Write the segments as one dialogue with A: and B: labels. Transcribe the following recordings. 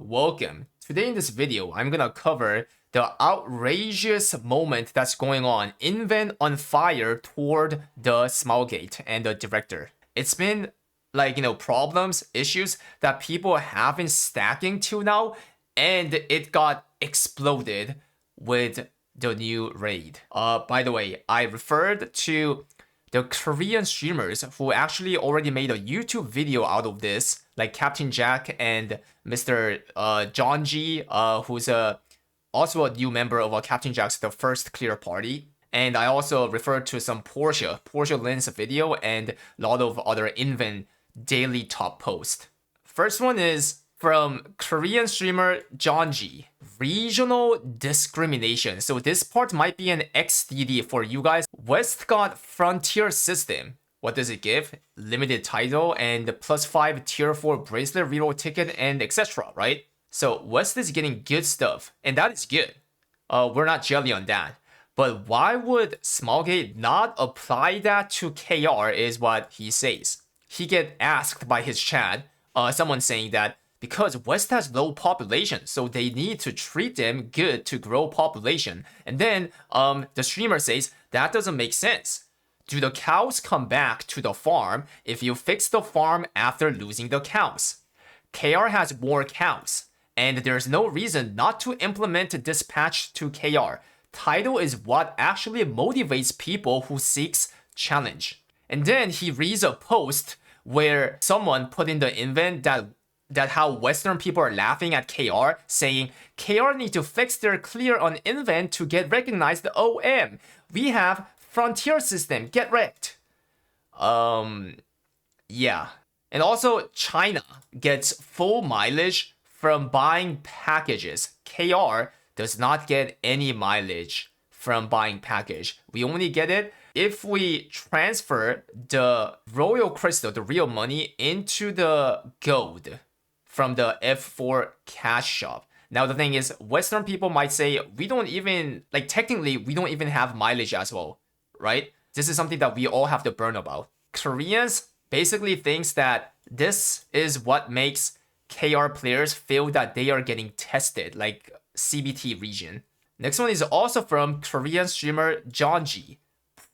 A: welcome. Today in this video, I'm gonna cover the outrageous moment that's going on in Vent on fire toward the Smilegate and the director. It's been problems, issues that people have been stacking till now, and it got exploded with the new raid. By the way, I referred to the Korean streamers who actually already made a YouTube video out of this, like Captain Jack and Mr. John G, who's also a new member of Captain Jack's The First Clear Party. And I also referred to some Porsche Lynn's video and a lot of other Invent daily top posts. First one is from Korean streamer John G. Regional discrimination. So this part might be an XDD for you guys. West got frontier system. What does it give? Limited title and +5 tier 4 bracelet reroll ticket and etc. Right? So West is getting good stuff, and that is good. We're not jelly on that. But why would Smilegate not apply that to KR is what he says. He get asked by his chat, someone saying that because West has low population, so they need to treat them good to grow population. And then the streamer says, that doesn't make sense. Do the cows come back to the farm if you fix the farm after losing the cows? KR has more cows, and there's no reason not to implement dispatch to KR. Title is what actually motivates people who seeks challenge. And then he reads a post where someone put in the invent that how Western people are laughing at KR, saying KR need to fix their clear on invent to get recognized OM. We have frontier system, get wrecked. Yeah. And also China gets full mileage from buying packages. KR does not get any mileage from buying package. We only get it if we transfer the royal crystal, the real money, into the gold from the F4 cash shop. Now the thing is, Western people might say, we don't even, technically, we don't even have mileage as well, right? This is something that we all have to burn about. Koreans basically thinks that this is what makes KR players feel that they are getting tested, like CBT region. Next one is also from Korean streamer John G.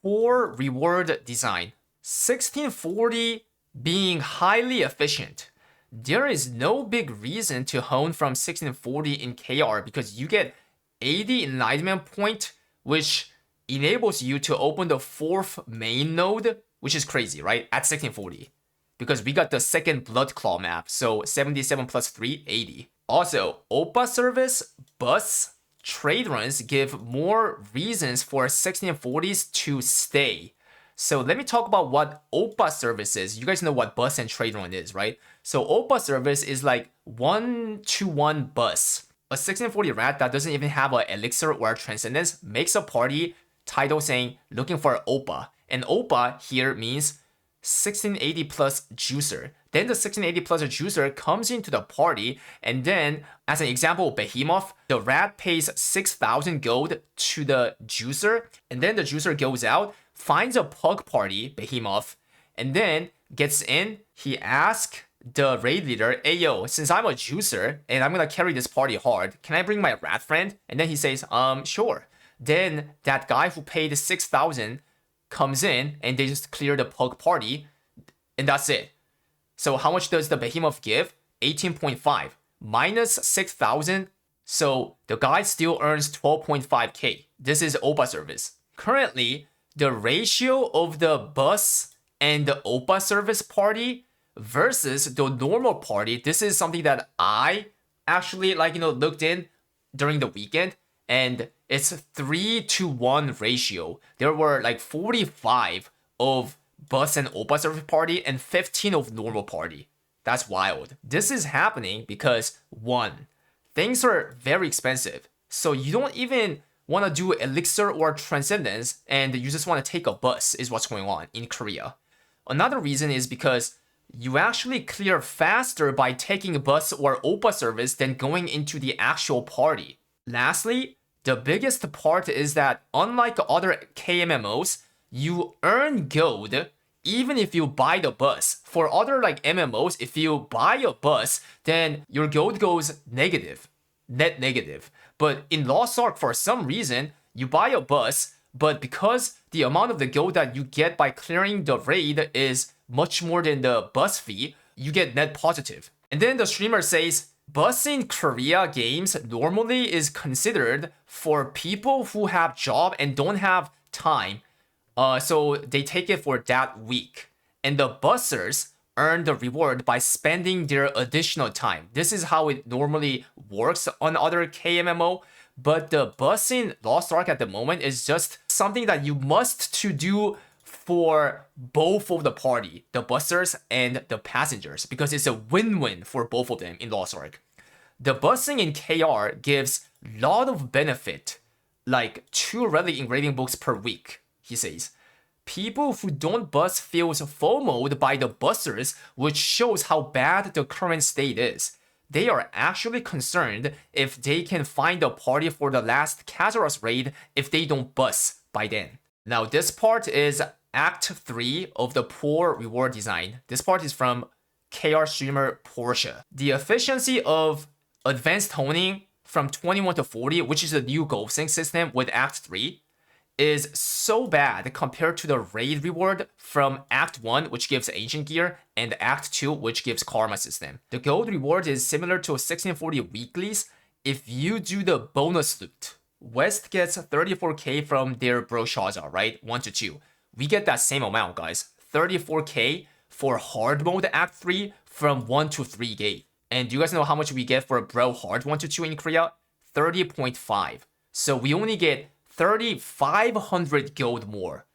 A: Poor reward design. 1640 being highly efficient. There is no big reason to hone from 1640 in KR because you get 80 enlightenment point, which enables you to open the 4th main node, which is crazy, right? At 1640. Because we got the second Blood Claw map, so 77 plus 3, 80. Also, OPA service, bus, trade runs give more reasons for 1640s to stay. So let me talk about what OPA service is. You guys know what bus and trade run is, right? So OPA service is like 1-to-1 bus. A 1640 rat that doesn't even have an elixir or a transcendence makes a party title saying looking for OPA. And OPA here means 1680 plus juicer. Then the 1680 plus juicer comes into the party, and then as an example, Behemoth, the rat pays 6,000 gold to the juicer, and then the juicer goes out, finds a pug party, Behemoth, and then gets in. He asks the raid leader, hey yo, since I'm a juicer and I'm gonna carry this party hard, can I bring my rat friend? And then he says, sure. Then that guy who paid 6,000 comes in and they just clear the pug party, and that's it. So how much does the Behemoth give? 18.5 minus 6,000. So the guy still earns 12.5k. This is OPA service. Currently, the ratio of the bus and the OPA service party versus the normal party, this is something that I actually looked in during the weekend, and it's 3-to-1 ratio. There were 45 of bus and OPA service party and 15 of normal party. That's wild. This is happening because 1, things are very expensive. So you don't even want to do elixir or transcendence, and you just want to take a bus is what's going on in Korea. Another reason is because you actually clear faster by taking a bus or OPA service than going into the actual party. Lastly, the biggest part is that unlike other KMMOs, you earn gold even if you buy the bus. For other like MMOs, if you buy a bus, then your guild goes negative, net negative. But in Lost Ark, for some reason, you buy a bus, but because the amount of the guild that you get by clearing the raid is much more than the bus fee, you get net positive. And then the streamer says, bus in Korea games normally is considered for people who have job and don't have time. So they take it for that week. And the bussers earn the reward by spending their additional time. This is how it normally works on other KMMO. But the bus in Lost Ark at the moment is just something that you must to do for both of the party, the bussers and the passengers, because it's a win-win for both of them in Lost Ark. The busing in KR gives a lot of benefit, like 2 relic engraving books per week, he says. People who don't bus feels FOMO'd by the bussers, which shows how bad the current state is. They are actually concerned if they can find a party for the last Kazaros raid if they don't bus by then. Now this part is Act 3 of the poor reward design. This part is from KR streamer Porsche. The efficiency of advanced honing from 21 to 40, which is a new goal sync system with Act 3, is so bad compared to the raid reward from Act 1, which gives ancient gear, and Act 2, which gives karma system. The gold reward is similar to 1640 weeklies if you do the bonus loot. West gets 34k from their Broshaza, right? 1 to 2. We get that same amount, guys. 34k for hard mode Act 3 from 1 to 3 gate. And do you guys know how much we get for Bro Hard 1 to 2 in Korea? 30.5. So we only get 3,500 gold more,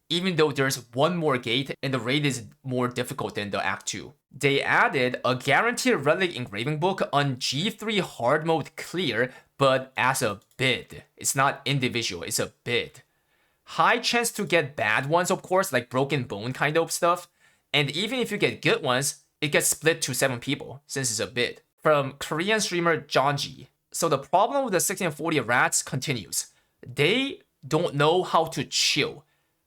A: even though there's one more gate and the raid is more difficult than the Act 2. They added a guaranteed relic engraving book on G3 hard mode clear, but as a bid. It's not individual, it's a bid. High chance to get bad ones, of course, like broken bone kind of stuff. And even if you get good ones, it gets split to 7 people since it's a bid. From Korean streamer Johnji. So the problem with the 1640 rats continues. They don't know how to chill,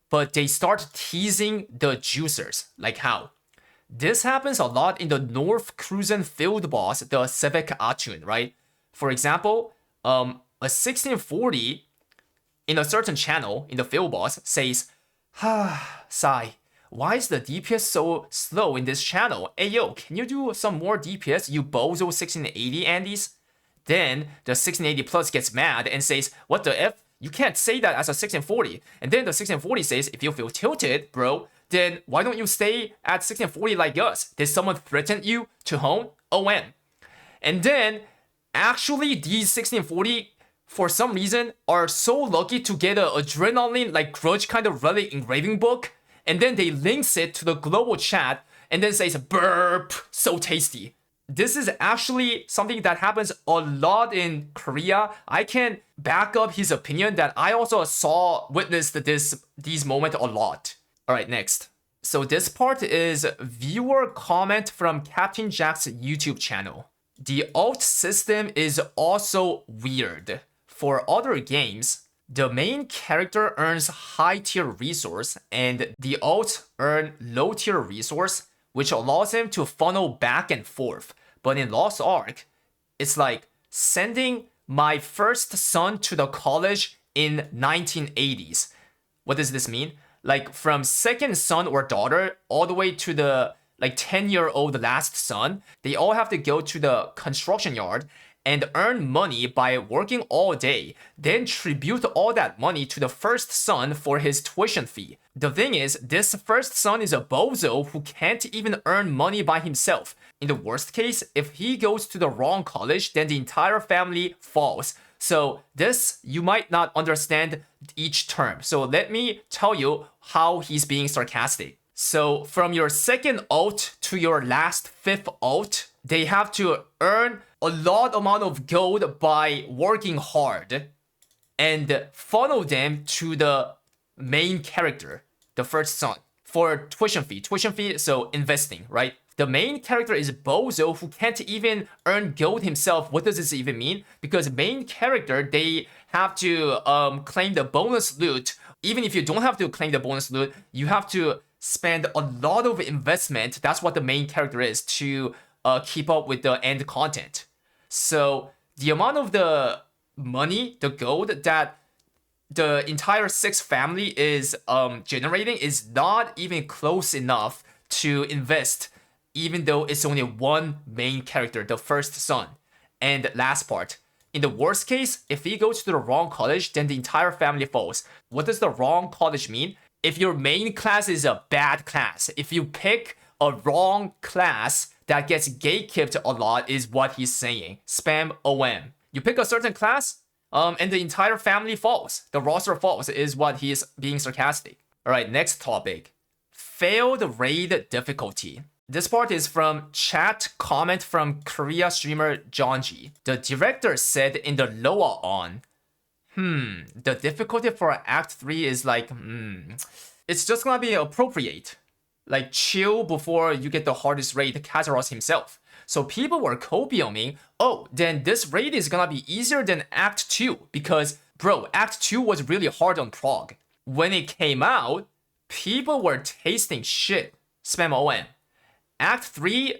A: but they start teasing the juicers. Like how? This happens a lot in the North Cruzen field boss, the Sevek Atun, right? For example, a 1640 in a certain channel in the field boss says, Sai, why is the DPS so slow in this channel? Hey yo, can you do some more DPS, you bozo 1680 Andes? Then the 1680 plus gets mad and says, what the F? You can't say that as a 1640. And then the 1640 says, if you feel tilted, bro, then why don't you stay at 1640 like us? Did someone threaten you to hone? OM. And then, actually, these 1640, for some reason, are so lucky to get an adrenaline, like grudge kind of relic engraving book. And then they links it to the global chat and then says, burp, so tasty. This is actually something that happens a lot in Korea. I can back up his opinion that I also witnessed these moments a lot. All right, next. So this part is viewer comment from Captain Jack's YouTube channel. The alt system is also weird. For other games, the main character earns high tier resource and the alt earn low tier resource, which allows him to funnel back and forth. But in Lost Ark, it's like sending my first son to the college in 1980s. What does this mean? Like from second son or daughter all the way to the like 10-year-old last son, they all have to go to the construction yard and earn money by working all day, then tribute all that money to the first son for his tuition fee. The thing is, this first son is a bozo who can't even earn money by himself. In the worst case, if he goes to the wrong college, then the entire family falls. So this, you might not understand each term. So let me tell you how he's being sarcastic. So from your second alt to your last fifth alt, they have to earn a lot amount of gold by working hard and funnel them to the main character, the first son, for tuition fee. Tuition fee, so investing, right? The main character is Bozo, who can't even earn gold himself. What does this even mean? Because main character, they have to claim the bonus loot. Even if you don't have to claim the bonus loot, you have to spend a lot of investment. That's what the main character is, to keep up with the end content. So the amount of the money, the gold that the entire 6 family is generating is not even close enough to invest, even though it's only one main character, the first son. And last part, in the worst case, if he goes to the wrong college, then the entire family falls. What does the wrong college mean? If your main class is a bad class, if you pick a wrong class that gets gatekept a lot, is what he's saying. Spam OM. You pick a certain class, and the entire family falls. The roster falls is what he's being sarcastic. Alright, next topic. Failed raid difficulty. This part is from chat comment from Korea streamer Jonji. The director said in the Loa on, the difficulty for Act 3 is like, it's just gonna be appropriate. Like chill before you get the hardest raid, Kazaros himself. So people were copiuming, oh, then this raid is gonna be easier than Act 2 because, bro, Act 2 was really hard on Prague. When it came out, people were tasting shit. Spam OM. Act 3,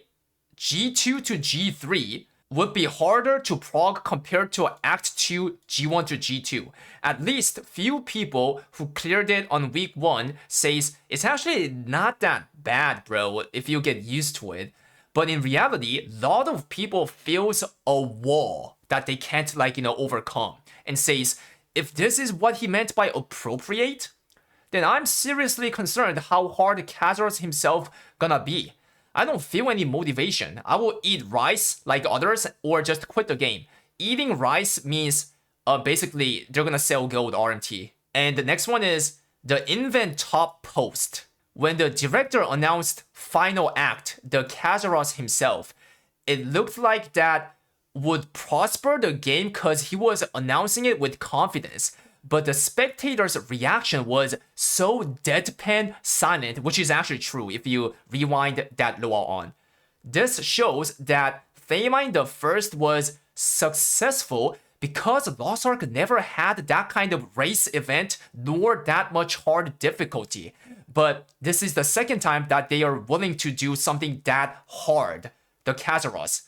A: G2 to G3 would be harder to Prague compared to Act 2, G1 to G2. At least few people who cleared it on week 1 says it's actually not that bad, bro, if you get used to it. But in reality, a lot of people feels a wall that they can't overcome and says, if this is what he meant by appropriate, then I'm seriously concerned how hard Kazaros himself gonna be. I don't feel any motivation. I will eat rice like others or just quit the game. Eating rice means basically they're gonna sell gold RMT. And the next one is the invent top post. When the director announced final act, the Kazaros himself, it looked like that would prosper the game because he was announcing it with confidence. But the spectators' reaction was so deadpan silent, which is actually true if you rewind that Loa on. This shows that Thaymine the First was successful because Lost Ark never had that kind of race event nor that much hard difficulty. But this is the second time that they are willing to do something that hard. The Kazaros.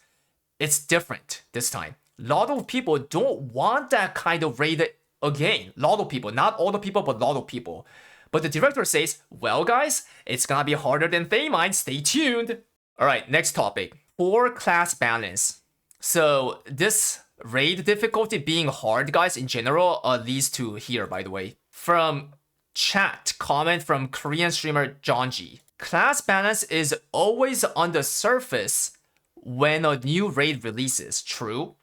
A: It's different this time. A lot of people don't want that kind of raid again. A lot of people, not all the people, but a lot of people. But the director says, well guys, it's gonna be harder than Thaymine, stay tuned. Alright, next topic. Poor class balance. So this raid difficulty being hard, guys, in general, leads to here, by the way. From chat, comment from Korean streamer Jonji. Class balance is always on the surface when a new raid releases, true?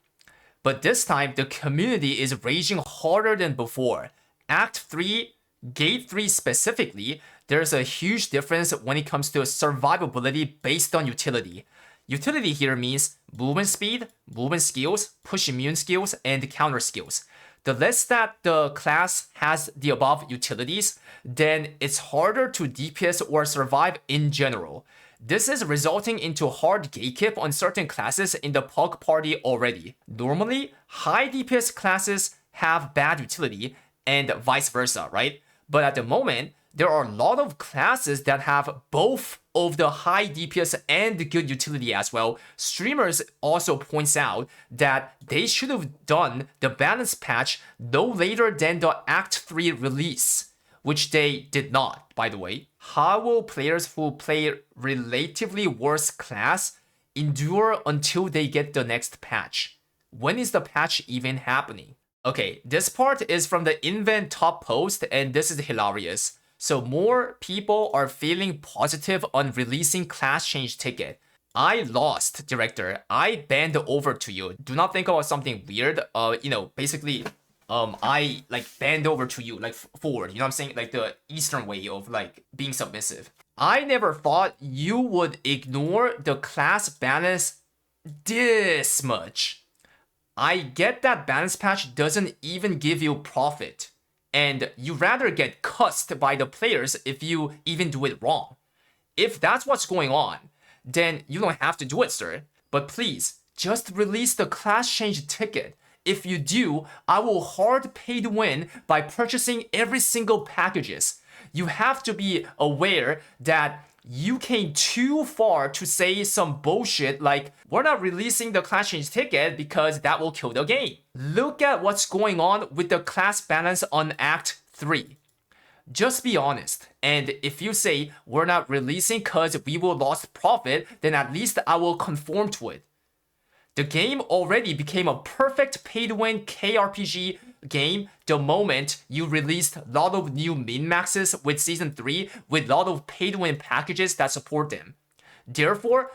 A: But this time, the community is raging harder than before. Act 3, Gate 3 specifically, there's a huge difference when it comes to survivability based on utility. Utility here means movement speed, movement skills, push immune skills, and counter skills. The less that the class has the above utilities, then it's harder to DPS or survive in general. This is resulting into hard gatekeep on certain classes in the Pug party already. Normally, high DPS classes have bad utility and vice versa, right? But at the moment, there are a lot of classes that have both of the high DPS and good utility as well. Streamers also points out that they should have done the balance patch no later than the Act 3 release, which they did not, by the way. How will players who play relatively worse class endure until they get the next patch? When is the patch even happening? Okay, this part is from the invent top post, and this is hilarious. So more people are feeling positive on releasing class change ticket. I lost, director. I bend over to you. Do not think about something weird. Basically, I bend over to you, forward. You know what I'm saying? Like the Eastern way of being submissive. I never thought you would ignore the class balance this much. I get that balance patch doesn't even give you profit, and you rather get cussed by the players if you even do it wrong. If that's what's going on, then you don't have to do it, sir. But please, just release the class change ticket. If you do, I will hard pay to win by purchasing every single packages. you have to be aware that you came too far to say some bullshit like, we're not releasing the class change ticket because that will kill the game. Look at what's going on with the class balance on Act 3. Just be honest, and if you say we're not releasing because we will lose profit, then at least I will conform to it. The game already became a perfect pay-to-win KRPG game the moment you released a lot of new min-maxes with Season 3 with a lot of pay-to-win packages that support them. Therefore,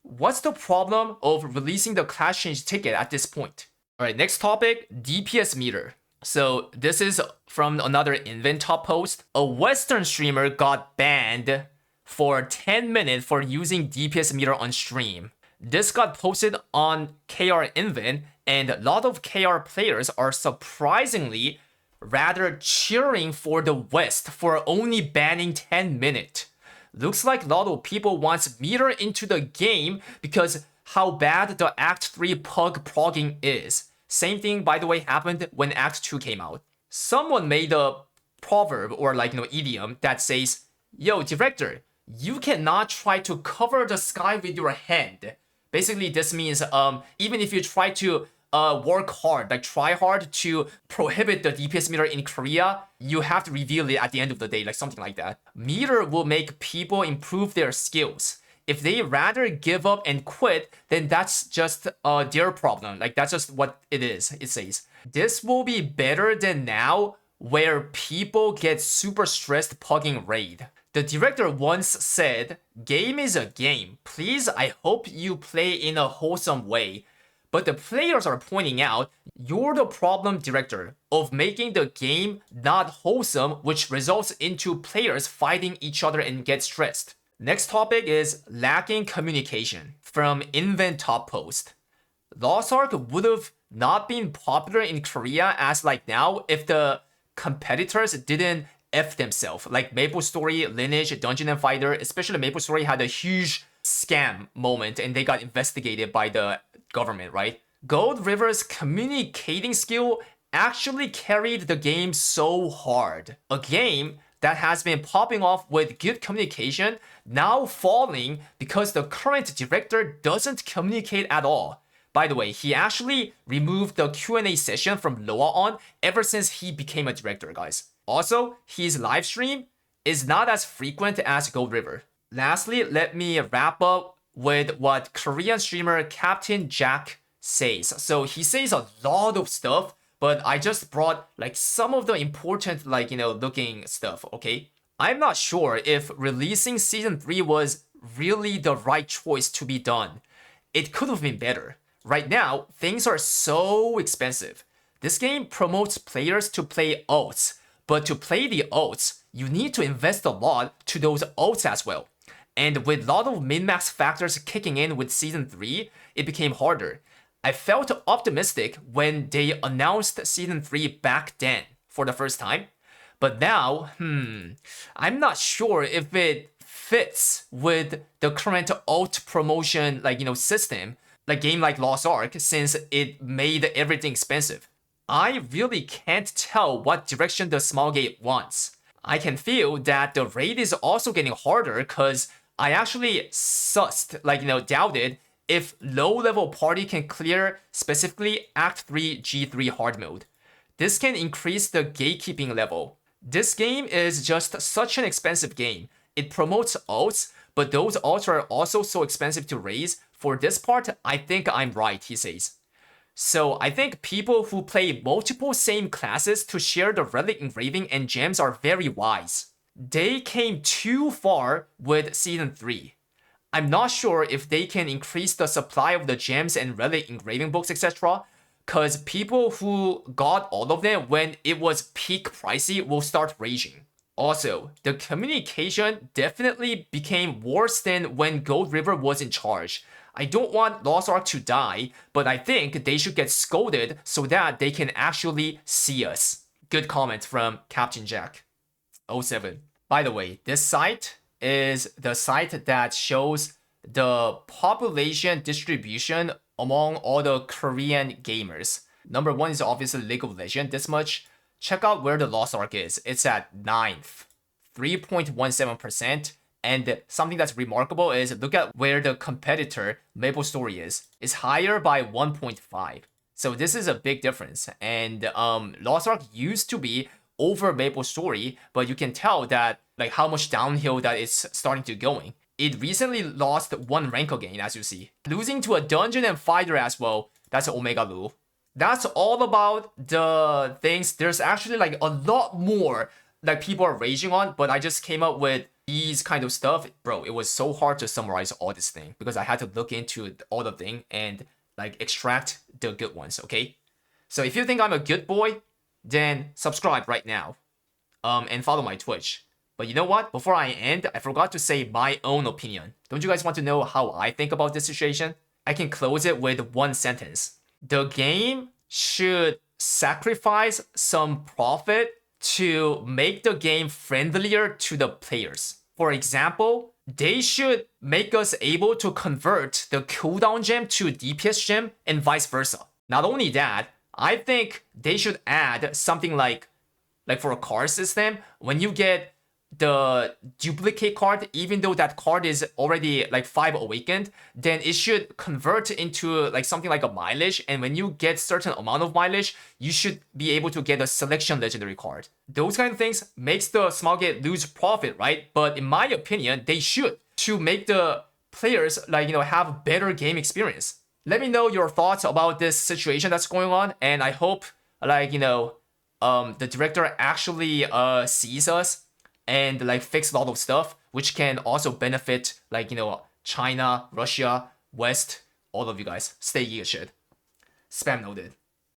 A: what's the problem of releasing the class change ticket at this point? Alright, next topic, DPS meter. So this is from another Invent top post. A Western streamer got banned for 10 minutes for using DPS meter on stream. This got posted on KR Invent, and a lot of KR players are surprisingly rather cheering for the West for only banning 10 minutes. Looks like a lot of people want meter into the game because how bad the Act 3 pug progging is. Same thing, by the way, happened when Act 2 came out. Someone made a proverb or idiom that says, yo, director, you cannot try to cover the sky with your hand. Basically, this means even if you try to work hard, try hard to prohibit the DPS meter in Korea, you have to reveal it at the end of the day, something like that. Meter will make people improve their skills. If they rather give up and quit, then that's just their problem. That's just what it is, it says. This will be better than now, where people get super stressed pugging raid. The director once said, game is a game. Please, I hope you play in a wholesome way. But the players are pointing out, you're the problem, director, of making the game not wholesome, which results into players fighting each other and get stressed. Next topic is lacking communication from Invent top post. Lost Ark would have not been popular in Korea as now if the competitors didn't F themselves. MapleStory, Lineage, Dungeon and Fighter, especially MapleStory had a huge scam moment and they got investigated by the government, right? Gold River's communicating skill actually carried the game so hard. A game that has been popping off with good communication, now falling because the current director doesn't communicate at all. By the way, he actually removed the Q&A session from Loa on ever since he became a director, guys. Also, his live stream is not as frequent as Gold River. Lastly, let me wrap up with what Korean streamer Captain Jack says. So he says a lot of stuff, but I just brought some of the important looking stuff, okay? I'm not sure if releasing Season 3 was really the right choice to be done. It could have been better. Right now, things are so expensive. This game promotes players to play ults, but to play the ults, you need to invest a lot to those ults as well. And with a lot of min-max factors kicking in with Season 3, it became harder. I felt optimistic when they announced Season 3 back then for the first time. But now, I'm not sure if it fits with the current alt promotion system, game like Lost Ark, since it made everything expensive. I really can't tell what direction the small gate wants. I can feel that the raid is also getting harder because I actually sussed, doubted if low-level party can clear specifically Act 3 G3 hard mode. This can increase the gatekeeping level. This game is just such an expensive game. It promotes ults, but those ults are also so expensive to raise. For this part, I think I'm right, he says. So I think people who play multiple same classes to share the relic engraving and gems are very wise. They came too far with Season 3. I'm not sure if they can increase the supply of the gems and relic engraving books, etc. Because people who got all of them when it was peak pricey will start raging. Also, the communication definitely became worse than when Gold River was in charge. I don't want Lost Ark to die, but I think they should get scolded so that they can actually see us. Good comment from Captain Jack 07. By the way, this site is the site that shows the population distribution among all the Korean gamers. Number 1 is obviously League of Legends, this much. Check out where the Lost Ark is. It's at 9th. 3.17%. And something that's remarkable is look at where the competitor MapleStory is. It's higher by 1.5. So this is a big difference. And Lost Ark used to be over MapleStory, but you can tell that like how much downhill that it's starting to going. It recently lost one rank again, as you see. Losing to a dungeon and fighter as well. That's Omega Lu. That's all about the things. There's actually like a lot more like people are raging on, but I just came up with these kind of stuff. Bro, it was so hard to summarize all this thing because I had to look into all the thing and like extract the good ones, okay? So if you think I'm a good boy, then subscribe right now and follow my Twitch. But you know what? Before I end, I forgot to say my own opinion. Don't you guys want to know how I think about this situation? I can close it with one sentence. The game should sacrifice some profit to make the game friendlier to the players. For example, they should make us able to convert the cooldown gem to DPS gem and vice versa. Not only that, I think they should add something like for a card system, when you get the duplicate card, even though that card is already like 5 awakened, then it should convert into like something like a mileage. And when you get certain amount of mileage, you should be able to get a selection legendary card. Those kind of things makes the small gate lose profit, right? But in my opinion, they should to make the players like, have better game experience. Let me know your thoughts about this situation that's going on. And I hope like, the director actually sees us and like fix a lot of stuff, which can also benefit like, China, Russia, West, all of you guys. Stay geek shit. Spam noted.